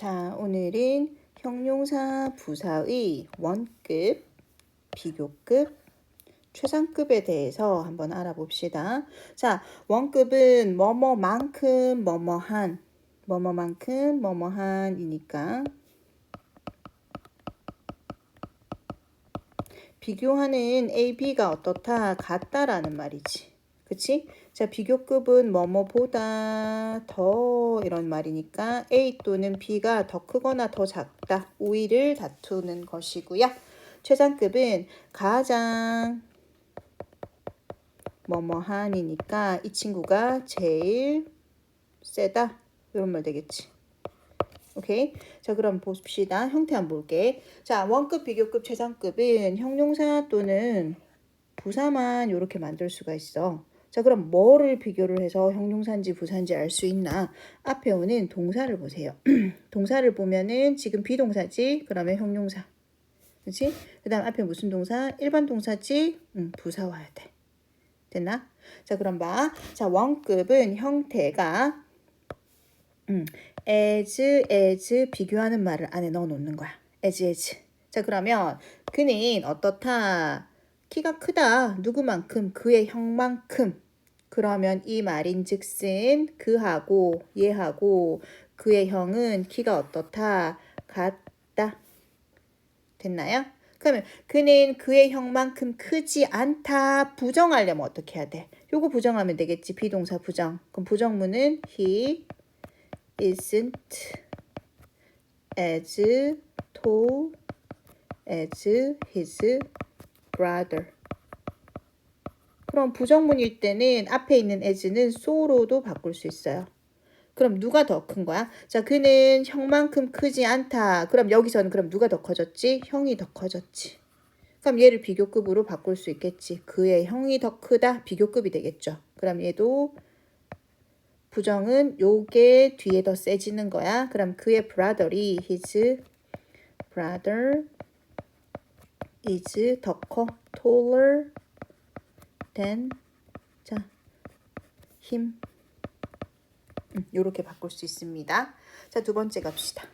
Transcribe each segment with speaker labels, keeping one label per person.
Speaker 1: 자, 오늘은 형용사 부사의 원급, 비교급, 최상급에 대해서 한번 알아봅시다. 자, 원급은 뭐뭐만큼 뭐뭐한, 뭐뭐만큼 뭐뭐한이니까 비교하는 A, B가 어떻다? 같다라는 말이지. 그치? 자, 비교급은 뭐뭐보다 더 이런 말이니까 A 또는 B가 더 크거나 더 작다. 우위를 다투는 것이고요. 최상급은 가장 뭐뭐한이니까 이 친구가 제일 세다. 이런 말 되겠지. 오케이. 자, 그럼 봅시다. 형태 한번 볼게. 자, 원급, 비교급, 최상급은 형용사 또는 부사만 이렇게 만들 수가 있어. 자, 그럼 뭐를 비교를 해서 형용사인지 부사인지 알 수 있나? 앞에 오는 동사를 보세요. 동사를 보면은 지금 비동사지? 그러면 형용사. 그치? 그 다음 앞에 무슨 동사? 일반 동사지? 부사 와야 돼. 됐나? 자, 그럼 봐. 자, 원급은 형태가 as 비교하는 말을 안에 넣어 놓는 거야. as. 자, 그러면 그는 어떻다? 키가 크다. 누구만큼? 그의 형만큼. 그러면 이 말인즉슨 그하고 얘하고 그의 형은 키가 어떻다? 같다. 됐나요? 그러면 그는 그의 형만큼 크지 않다. 부정하려면 어떻게 해야 돼? 요거 부정하면 되겠지. 비동사 부정. 그럼 부정문은 he isn't as tall as his brother. 그럼 부정문일 때는 앞에 있는 as는 so로도 바꿀 수 있어요. 그럼 누가 더 큰 거야? 자, 그는 형만큼 크지 않다. 그럼 여기서는 그럼 누가 더 커졌지? 형이 더 커졌지. 그럼 얘를 비교급으로 바꿀 수 있겠지. 그의 형이 더 크다. 비교급이 되겠죠. 그럼 얘도 부정은 요게 뒤에 더 세지는 거야. 그럼 그의 brother이 his brother is 더 커. taller than 자, him. 요렇게 바꿀 수 있습니다. 자, 두 번째 갑시다.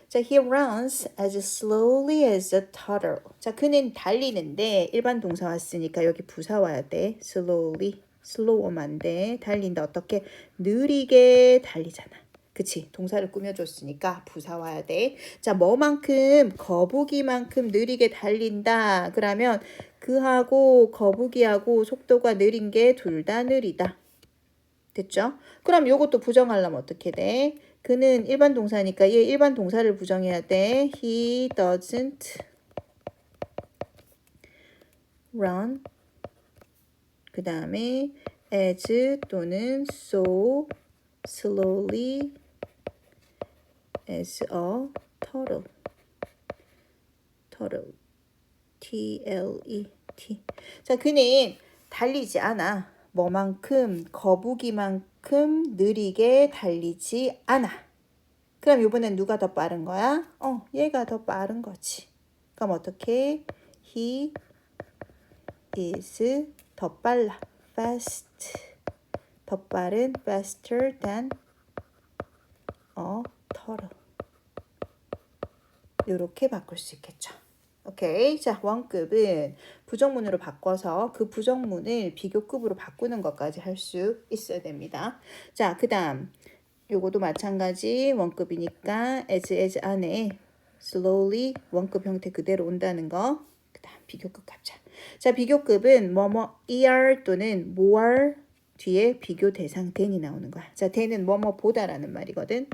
Speaker 1: 자, he runs as slowly as a turtle. 자, 그는 달리는데 일반 동사 왔으니까 여기 부사 와야 돼. slowly. slow하면 안 돼. 달린다. 어떻게? 느리게 달리잖아. 그치? 동사를 꾸며줬으니까 부사 와야 돼. 자, 뭐만큼? 거북이만큼 느리게 달린다. 그러면 그하고 거북이하고 속도가 느린 게 둘 다 느리다. 됐죠? 그럼 요것도 부정하려면 어떻게 돼? 그는 일반 동사니까 얘 일반 동사를 부정해야 돼. He doesn't run. 그 다음에 as 또는 so slowly as a turtle. turtle. T-L-E-T. 자, 그는 달리지 않아. 뭐만큼 거북이만큼 느리게 달리지 않아. 그럼 이번엔 누가 더 빠른 거야? 얘가 더 빠른 거지. 그럼 어떻게? He is 더 빨라. fast. 더 빠른 faster than a turtle. 이렇게 바꿀 수 있겠죠. 오케이. 자, 원급은 부정문으로 바꿔서 그 부정문을 비교급으로 바꾸는 것까지 할 수 있어야 됩니다. 자, 그 다음 요거도 마찬가지 원급이니까 as 안에 slowly 원급 형태 그대로 온다는 거. 그 다음 비교급 갑자. 자, 비교급은 뭐뭐 er 또는 more 뒤에 비교 대상 than이 나오는 거야. 자, than은 뭐뭐보다라는 말이거든.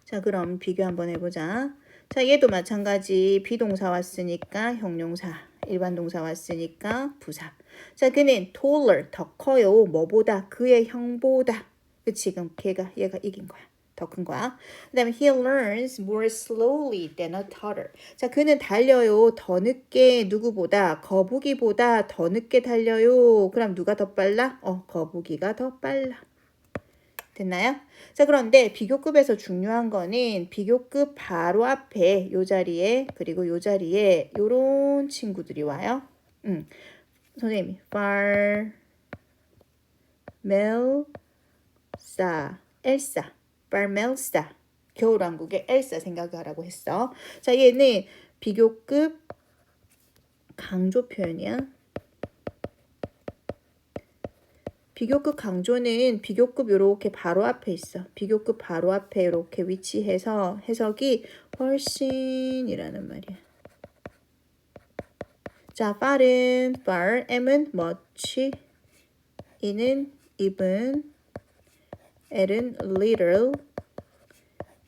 Speaker 1: 자, 그럼 비교 한번 해보자. 자, 얘도 마찬가지 비동사 왔으니까 형용사, 일반 동사 왔으니까 부사. 자, 그는 taller, 더 커요. 뭐보다? 그의 형보다. 그치? 그럼 얘가 이긴 거야. 더 큰 거야. 그 다음에 he learns more slowly than a turtle. 자, 그는 달려요. 더 늦게 누구보다? 거북이보다 더 늦게 달려요. 그럼 누가 더 빨라? 거북이가 더 빨라. 됐나요? 자, 그런데 비교급에서 중요한 거는 비교급 바로 앞에 요 자리에 그리고 요 자리에 요런 친구들이 와요. 선생님이 far, 멜사, 엘사, farmelsa. 겨울왕국의 엘사 생각하라고 했어. 자, 얘는 비교급 강조 표현이야. 비교급 강조는 비교급 요렇게 바로 앞에 있어. 비교급 바로 앞에 이렇게 위치해서 해석이 훨씬이라는 말이야. 자, 빠른, far, M은 much, E는 even, L은 little,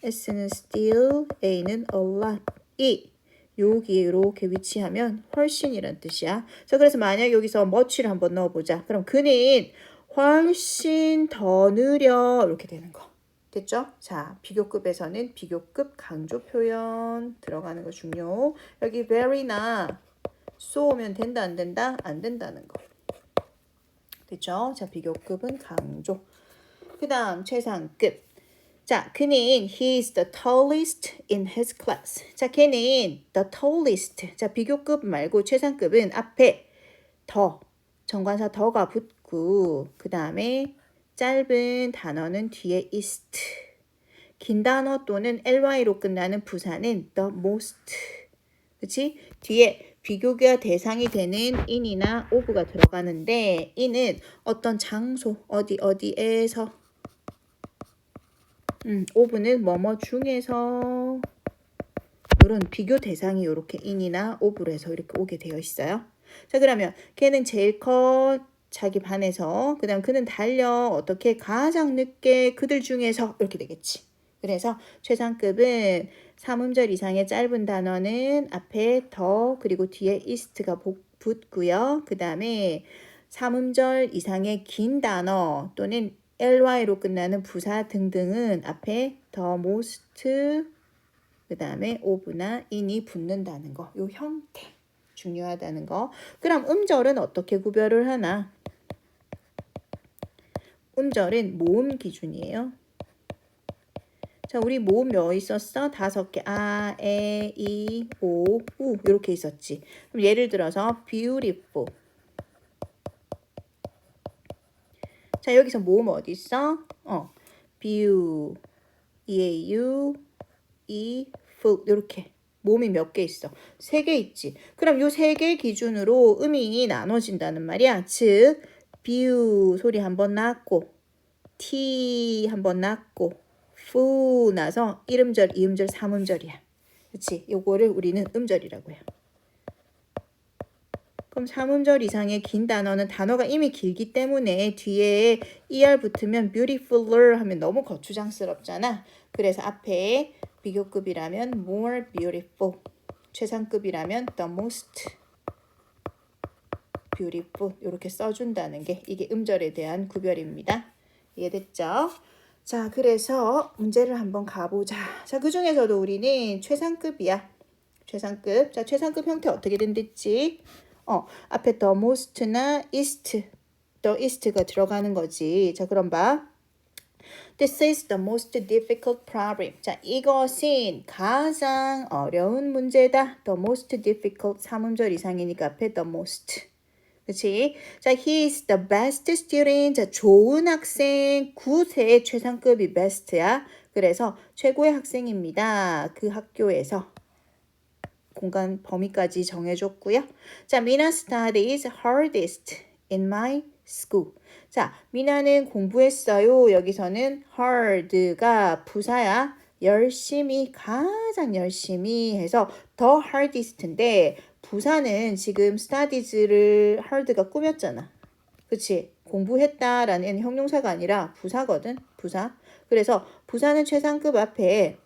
Speaker 1: S는 still, A는 a lot. 여기에 이렇게 위치하면 훨씬이란 뜻이야. 자, 그래서 만약 여기서 much를 한번 넣어보자. 그럼 그는 훨씬 더 느려 이렇게 되는 거. 됐죠? 자, 비교급에서는 비교급 강조 표현 들어가는 거 중요. 여기 very나 so 오면 된다 안 된다? 안 된다는 거. 됐죠? 자, 비교급은 강조. 그 다음 최상급. 자, 그는 he is the tallest in his class. 자, 걔는 the tallest. 자, 비교급 말고 최상급은 앞에 더, 정관사 더가 붙고 그 다음에 짧은 단어는 뒤에 ist. 긴 단어 또는 ly로 끝나는 부사는 the most. 그치? 뒤에 비교가 대상이 되는 in이나 of가 들어가는데 in은 어떤 장소, 어디에서 of는 뭐뭐 중에서 이런 비교 대상이 이렇게 in이나 of로 해서 이렇게 오게 되어 있어요. 자, 그러면 걔는 제일 커 자기 반에서 그 다음 그는 달려 어떻게 가장 늦게 그들 중에서 이렇게 되겠지. 그래서 최상급은 3음절 이상의 짧은 단어는 앞에 더 그리고 뒤에 ist가 붙고요. 그 다음에 3음절 이상의 긴 단어 또는 ly로 끝나는 부사 등등은 앞에 the most 그 다음에 of나 in이 붙는다는 거. 요 형태 중요하다는 거. 그럼 음절은 어떻게 구별을 하나? 음절은 모음 기준이에요. 자, 우리 모음 몇 있었어? 5개. 아, 에, 이, 오, 우 이렇게 있었지. 그럼 예를 들어서 beautiful. 자, 여기서 모음 어디 있어? beau, eau, e, full 이렇게 모음이 몇 개 있어? 3개 있지. 그럼 요 3개 기준으로 음이 나눠진다는 말이야. 즉, beau 소리 한번 났고 t 한번 났고 fu 나서 1음절, 2음절, 3음절이야. 그치? 요거를 우리는 음절이라고 해요. 그럼 3음절 이상의 긴 단어는 단어가 이미 길기 때문에 뒤에 er 붙으면 beautifuler 하면 너무 거추장스럽잖아. 그래서 앞에 비교급이라면 more beautiful, 최상급이라면 the most beautiful 이렇게 써준다는 게 이게 음절에 대한 구별입니다. 이해됐죠? 자, 그래서 문제를 한번 가보자. 자, 그 중에서도 우리는 최상급이야. 최상급. 자, 최상급 형태 어떻게 된댔지? 앞에 the most나 the ist가 들어가는 거지. 자, 그럼 봐. This is the most difficult problem. 자, 이것은 가장 어려운 문제다. The most difficult 3음절 이상이니까 앞에 the most. 그치? 자, he is the best student. 자, 좋은 학생. 9세 최상급이 best야. 그래서 최고의 학생입니다. 그 학교에서. 공간 범위까지 정해줬고요. 자, Mina studies hardest in my school. 자, 미나는 공부했어요. 여기서는 hard가 부사야. 열심히, 가장 열심히 해서 the hardest인데 부사는 지금 studies를 hard가 꾸몄잖아. 그치? 공부했다라는 형용사가 아니라 부사거든. 부사. 그래서 부사는 최상급 앞에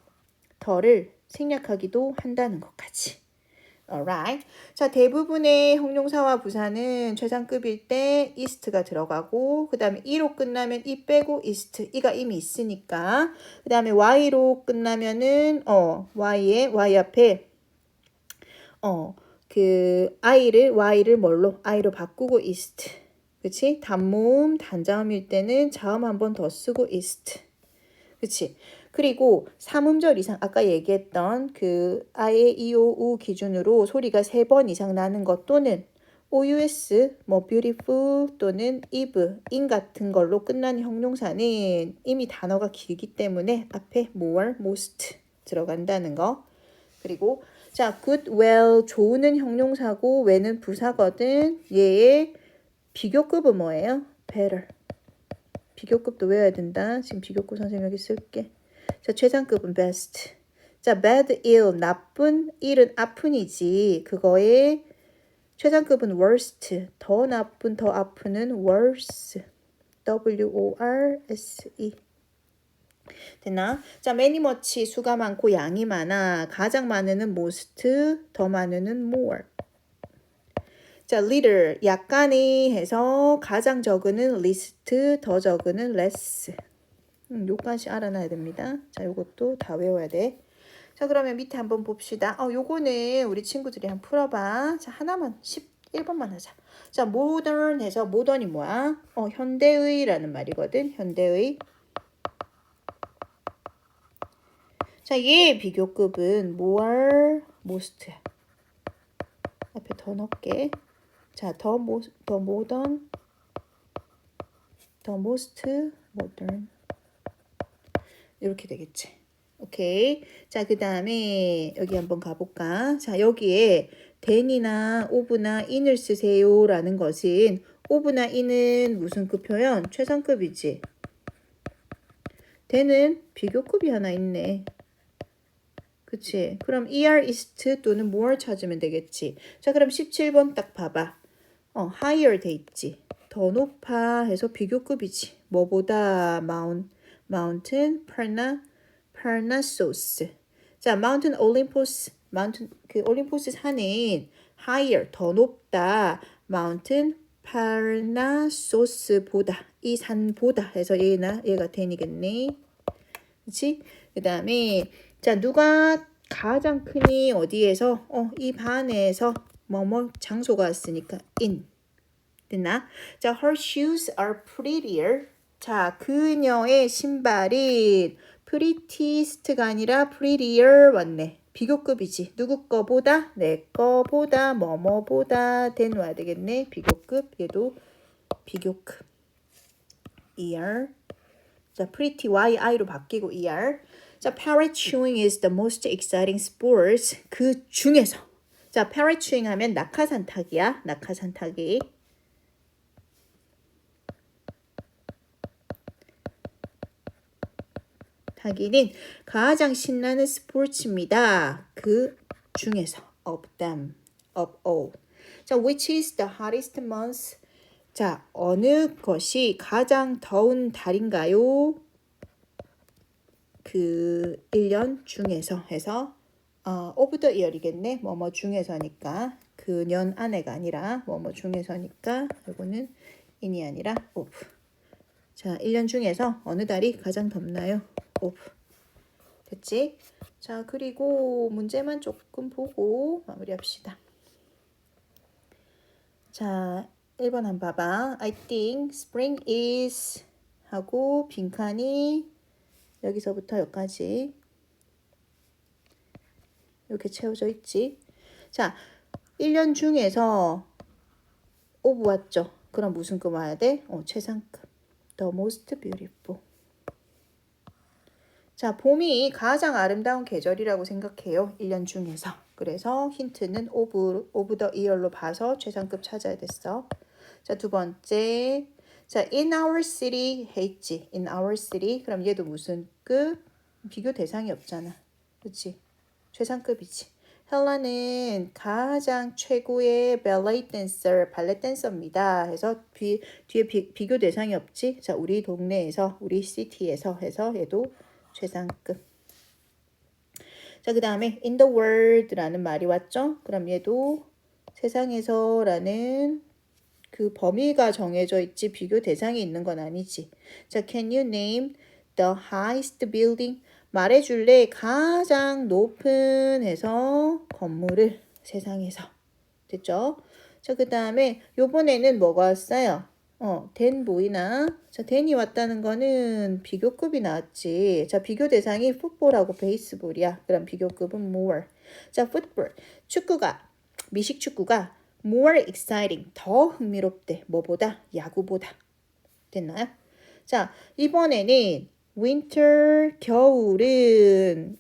Speaker 1: 더를 생략하기도 한다는 것까지. Alright. 자, 대부분의 형용사와 부사는 최상급일 때 ist가 들어가고 그 다음에 e로 끝나면 e 빼고 ist, e가 이미 있으니까 그 다음에 y로 끝나면은 y 앞에 그 y를 뭘로? i로 바꾸고 ist. 그치? 단모음, 단자음일 때는 자음 한 번 더 쓰고 ist. 그치? 그리고 3음절 이상 아까 얘기했던 그 아에 이오 우 기준으로 소리가 3번 이상 나는 것 또는 OUS, 뭐 beautiful 또는 if, in 같은 걸로 끝나는 형용사는 이미 단어가 길기 때문에 앞에 more, most 들어간다는 거. 그리고 자, good, well, 좋으는 형용사고 well은 부사거든. 얘의 비교급은 뭐예요? better. 비교급도 외워야 된다. 지금 비교급 선생님 여기 쓸게. 자, 최상급은 best. 자, bad, ill, 나쁜, ill은 아픈이지. 그거의 최상급은 worst. 더 나쁜, 더 아픈은 worse. W-O-R-S-E. 됐나? 자, many much, 수가 많고 양이 많아. 가장 많으는 most, 더 많으는 more. 자, little, 약간의 해서 가장 적은은 least, 더 적은은 less. 요까지 알아놔야 됩니다. 자, 요것도 다 외워야 돼. 자, 그러면 밑에 한번 봅시다. 요거는 우리 친구들이 한번 풀어봐. 자, 하나만 11번만 하자. 자, modern 해서 modern이 뭐야? 현대의라는 말이거든. 현대의. 자, 얘의 비교급은 more, most. 앞에 더 넣을게. 자, 더 modern, 더 most modern. 이렇게 되겠지. 오케이. 자, 그 다음에 여기 한번 가볼까? 자, 여기에 then이나 of나 in을 쓰세요 라는 것은 of나 in은 무슨 급 표현? 최상급이지. then은 비교급이 하나 있네. 그치? 그럼 er, ist 또는 more 찾으면 되겠지. 자, 그럼 17번 딱 봐봐. higher 돼 있지. 더 높아 해서 비교급이지. 뭐보다 mountain, Parnassus. 자, Mountain Olympus, 그 올림포스 산은 higher, 더 높다. Mountain Parnassus보다, 이 산보다 해서 얘가 된이겠네. 그치? 그 다음에, 자, 누가 가장 크니 어디에서? 이 반에서 뭐뭐 장소가 왔으니까 in. 됐나? 자, her shoes are prettier. 자, 그녀의 신발이 prettiest가 아니라 prettier 왔네. 비교급이지. 누구 거보다? 내 거보다, 뭐뭐보다 된 와야 되겠네. 비교급. 얘도 비교급. er. 자, pretty, yi로 바뀌고 er. 자, parrot chewing is the most exciting sport. 그 중에서. 자, parrot chewing 하면 낙하산 타기야. 낙하산 타기. 타기는 가장 신나는 스포츠입니다. 그 중에서 of them, of all. 자, which is the hottest month? 자, 어느 것이 가장 더운 달인가요? 그 1년 중에서 해서 of the year이겠네. 뭐뭐 중에서니까 그 년 안에가 아니라 뭐뭐 중에서니까 이거는 in이 아니라 of. 자, 1년 중에서 어느 달이 가장 덥나요? of. 됐지? 자, 그리고 문제만 조금 보고 마무리합시다. 자, 1번 한번 봐봐. I think spring is 하고 빈칸이 여기서부터 여기까지 이렇게 채워져 있지. 자, 1년 중에서 of 왔죠? 그럼 무슨 급 와야 돼? 최상급. The most beautiful. 자, 봄이 가장 아름다운 계절이라고 생각해요. 1년 중에서. 그래서 힌트는 of the year로 봐서 최상급 찾아야 됐어. 자, 두 번째. 자, in our city 했지. in our city. 그럼 얘도 무슨 급? 비교 대상이 없잖아. 그치? 최상급이지. 헬라는 가장 최고의 ballet dancer, 발레 댄서입니다. 해서 뒤에 비교 대상이 없지. 자, 우리 동네에서, 우리 시티에서 해서 얘도 최상급. 자, 그 다음에 in the world라는 말이 왔죠. 그럼 얘도 세상에서라는 그 범위가 정해져 있지 비교 대상이 있는 건 아니지. 자, can you name the highest building? 말해줄래? 가장 높은 해서 건물을 세상에서. 됐죠? 자, 그 다음에 요번에는 뭐가 왔어요? 댄 보이나? 자, 댄이 왔다는 거는 비교급이 나왔지. 자, 비교 대상이 풋볼하고 베이스볼이야. 그럼 비교급은 more. 자, 풋볼. 축구가, 미식 축구가 more exciting, 더 흥미롭대. 뭐보다? 야구보다. 됐나요? 자, 이번에는 winter, 겨울은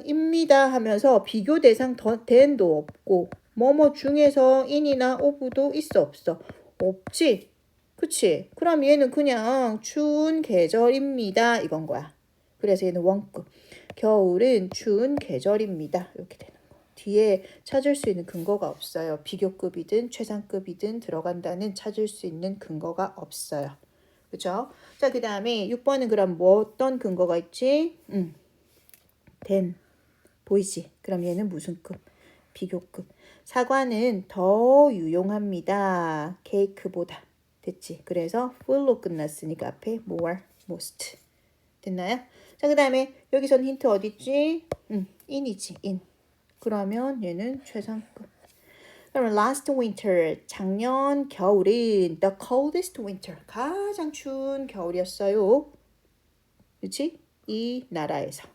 Speaker 1: 입니다 하면서 비교 대상 then도 없고 뭐뭐 중에서 in이나 of도 있어 없어? 없지? 그치? 그럼 얘는 그냥 추운 계절입니다 이건 거야. 그래서 얘는 원급. 겨울은 추운 계절입니다. 이렇게 되는 거. 뒤에 찾을 수 있는 근거가 없어요. 비교급이든 최상급이든 들어간다는 찾을 수 있는 근거가 없어요. 그죠? 자, 그 다음에 6번은 그럼 뭐 어떤 근거가 있지? then. 보이지? 그럼 얘는 무슨 급? 비교급. 사과는 더 유용합니다. 케이크보다. 됐지? 그래서 full로 끝났으니까 앞에 more, most. 됐나요? 자, 그 다음에 여기선 힌트 어디 있지? in이지, in. 그러면 얘는 최상급. 그럼 last winter, 작년 겨울은 the coldest winter, 가장 추운 겨울이었어요. 그렇지? 이 나라에서.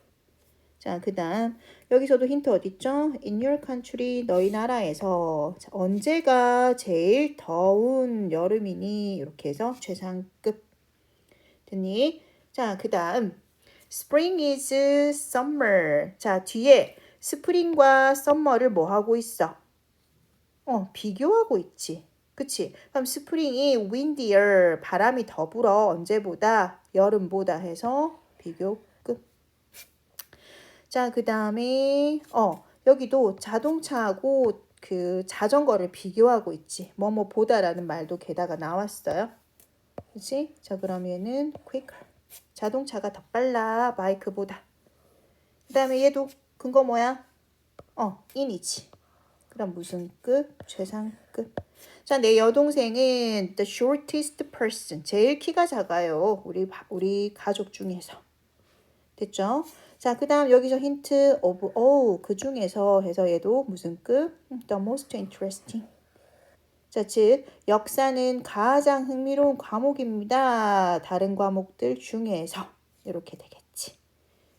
Speaker 1: 자, 그 다음 여기서도 힌트 어디 있죠? In your country, 너희 나라에서. 자, 언제가 제일 더운 여름이니? 이렇게 해서 최상급. 됐니? 자, 그 다음 Spring is summer. 자, 뒤에 스프링과 썸머를 뭐 하고 있어? 비교하고 있지. 그치? 그럼 스프링이 windier, 바람이 더 불어. 언제보다? 여름보다 해서 비교급. 자, 그 다음에 여기도 자동차하고 그 자전거를 비교하고 있지. 뭐뭐 보다라는 말도 게다가 나왔어요. 그치? 자, 그러면은 quicker. 자동차가 더 빨라. 바이크보다. 그 다음에 얘도 근거 뭐야? in이지. 그럼 무슨 급? 최상급. 자, 내 여동생은 the shortest person. 제일 키가 작아요. 우리 가족 중에서. 됐죠? 자, 그 다음 여기서 힌트 of, 그 중에서 해서 얘도 무슨 급? the most interesting. 자, 즉 역사는 가장 흥미로운 과목입니다. 다른 과목들 중에서 이렇게 되겠지.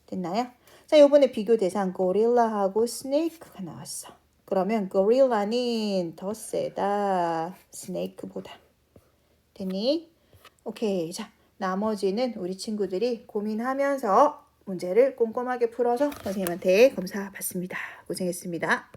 Speaker 1: 됐나요? 자, 요번에 비교 대상 고릴라하고 스네이크가 나왔어. 그러면 고릴라는 더 세다. 스네이크보다. 됐니? 오케이. 자, 나머지는 우리 친구들이 고민하면서 문제를 꼼꼼하게 풀어서 선생님한테 검사 받습니다. 고생했습니다.